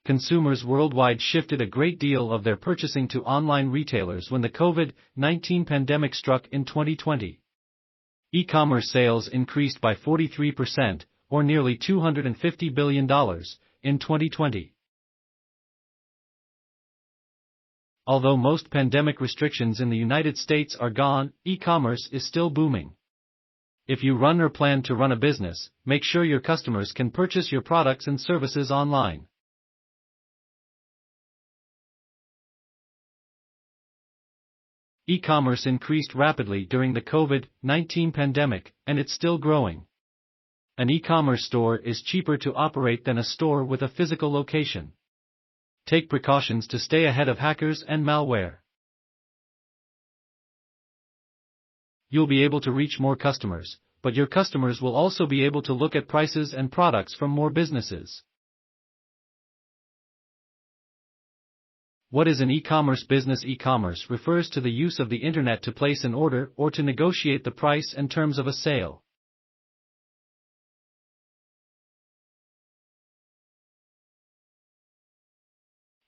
Consumers worldwide shifted a great deal of their purchasing to online retailers when the COVID-19 pandemic struck in 2020. E-commerce sales increased by 43%, or nearly $250 billion, in 2020. Although most pandemic restrictions in the United States are gone, e-commerce is still booming. If you run or plan to run a business, make sure your customers can purchase your products and services online. E-commerce increased rapidly during the COVID-19 pandemic, and it's still growing. An e-commerce store is cheaper to operate than a store with a physical location. Take precautions to stay ahead of hackers and malware. You'll be able to reach more customers, but your customers will also be able to look at prices and products from more businesses. What is an e-commerce business? E-commerce refers to the use of the internet to place an order or to negotiate the price and terms of a sale.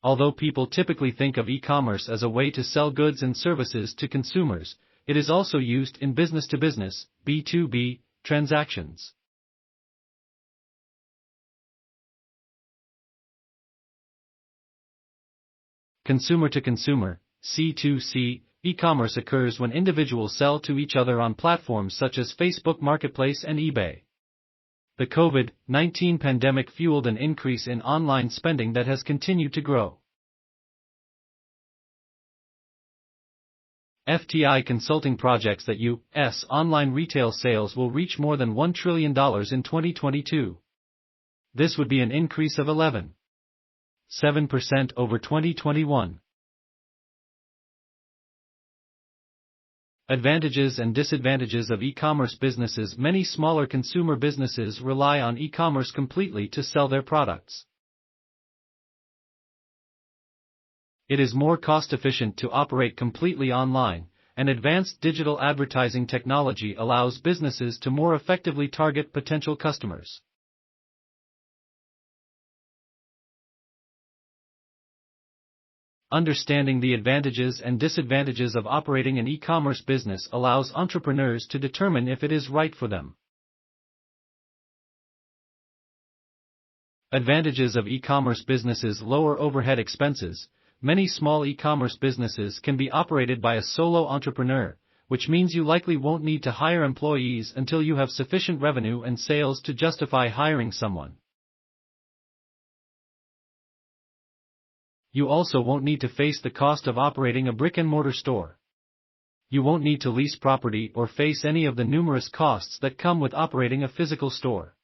Although people typically think of e-commerce as a way to sell goods and services to consumers, it is also used in business-to-business, B2B, transactions. Consumer-to-consumer, C2C, e-commerce occurs when individuals sell to each other on platforms such as Facebook Marketplace and eBay. The COVID-19 pandemic fueled an increase in online spending that has continued to grow. FTI Consulting projects that U.S. online retail sales will reach more than $1 trillion in 2022. This would be an increase of 11.7% over 2021. Advantages and disadvantages of e-commerce businesses. Many smaller consumer businesses rely on e-commerce completely to sell their products. It is more cost-efficient to operate completely online, and advanced digital advertising technology allows businesses to more effectively target potential customers. Understanding the advantages and disadvantages of operating an e-commerce business allows entrepreneurs to determine if it is right for them. Advantages of e-commerce businesses. Lower overhead expenses. Many small e-commerce businesses can be operated by a solo entrepreneur, which means you likely won't need to hire employees until you have sufficient revenue and sales to justify hiring someone. You also won't need to face the cost of operating a brick-and-mortar store. You won't need to lease property or face any of the numerous costs that come with operating a physical store.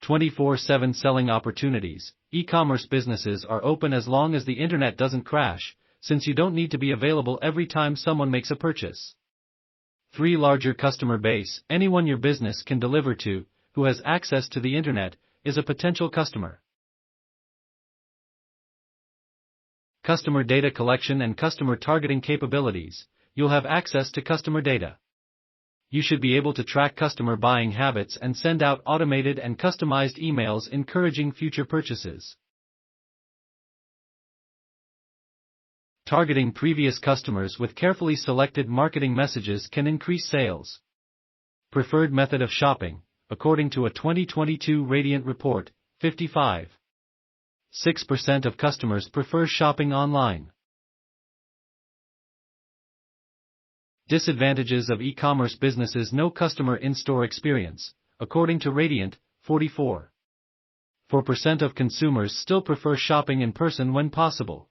(24/7) selling opportunities. E-commerce businesses are open as long as the internet doesn't crash, since you don't need to be available every time someone makes a purchase. 3. Larger customer base. Anyone your business can deliver to, who has access to the internet, is a potential customer. Customer data collection and customer targeting capabilities. You'll have access to customer data. You should be able to track customer buying habits and send out automated and customized emails encouraging future purchases. Targeting previous customers with carefully selected marketing messages can increase sales. Preferred method of shopping. According to a 2022 Radiant report, 55.6% of customers prefer shopping online. Disadvantages of e-commerce businesses. No customer in-store experience. According to Radiant, 44% of consumers still prefer shopping in person when possible.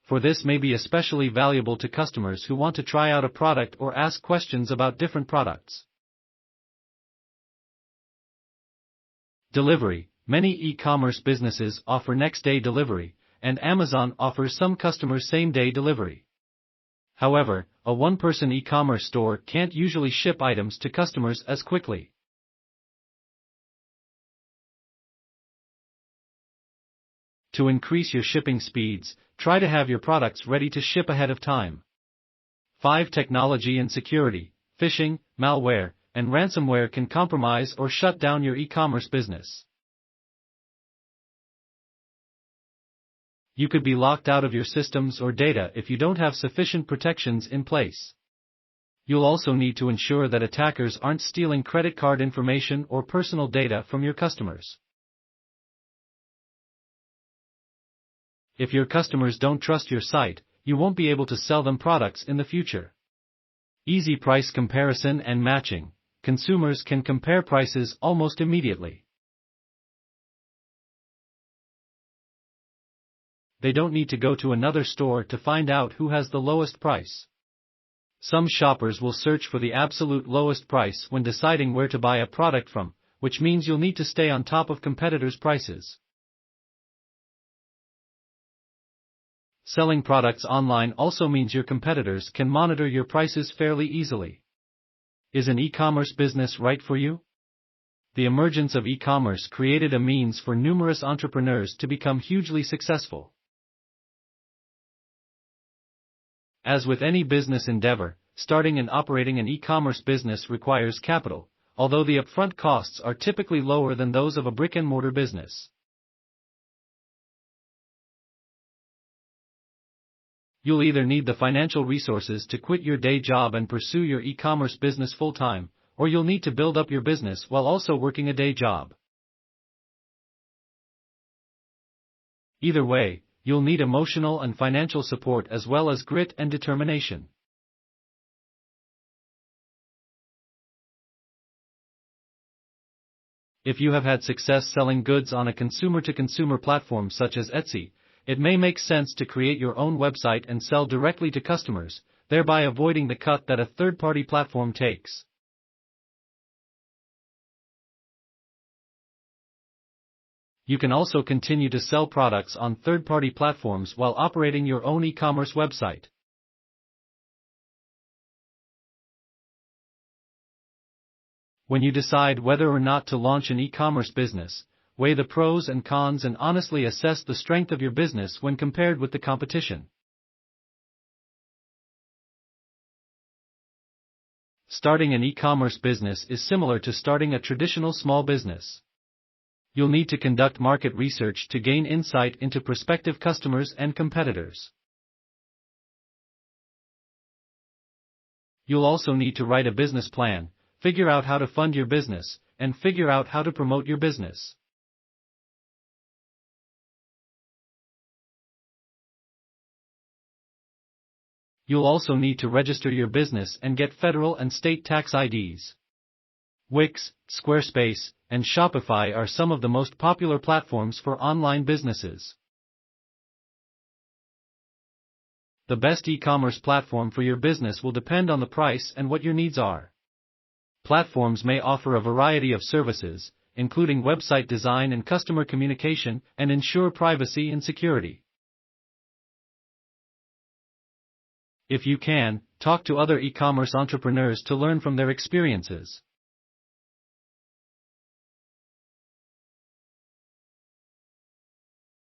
For this may be especially valuable to customers who want to try out a product or ask questions about different products. Delivery. Many e-commerce businesses offer next-day delivery, and Amazon offers some customers same-day delivery. However, a one-person e-commerce store can't usually ship items to customers as quickly. To increase your shipping speeds, try to have your products ready to ship ahead of time. 5. Technology and security. Phishing, malware, and ransomware can compromise or shut down your e-commerce business. You could be locked out of your systems or data if you don't have sufficient protections in place. You'll also need to ensure that attackers aren't stealing credit card information or personal data from your customers. If your customers don't trust your site, you won't be able to sell them products in the future. Easy price comparison and matching. Consumers can compare prices almost immediately. They don't need to go to another store to find out who has the lowest price. Some shoppers will search for the absolute lowest price when deciding where to buy a product from, which means you'll need to stay on top of competitors' prices. Selling products online also means your competitors can monitor your prices fairly easily. Is an e-commerce business right for you? The emergence of e-commerce created a means for numerous entrepreneurs to become hugely successful. As with any business endeavor, starting and operating an e-commerce business requires capital, although the upfront costs are typically lower than those of a brick-and-mortar business. You'll either need the financial resources to quit your day job and pursue your e-commerce business full-time, or you'll need to build up your business while also working a day job. Either way, you'll need emotional and financial support as well as grit and determination. If you have had success selling goods on a consumer-to-consumer platform such as Etsy, it may make sense to create your own website and sell directly to customers, thereby avoiding the cut that a third-party platform takes. You can also continue to sell products on third-party platforms while operating your own e-commerce website. When you decide whether or not to launch an e-commerce business, weigh the pros and cons and honestly assess the strength of your business when compared with the competition. Starting an e-commerce business is similar to starting a traditional small business. You'll need to conduct market research to gain insight into prospective customers and competitors. You'll also need to write a business plan, figure out how to fund your business, and figure out how to promote your business. You'll also need to register your business and get federal and state tax IDs. Wix, Squarespace, and Shopify are some of the most popular platforms for online businesses. The best e-commerce platform for your business will depend on the price and what your needs are. Platforms may offer a variety of services, including website design and customer communication, and ensure privacy and security. If you can, talk to other e-commerce entrepreneurs to learn from their experiences.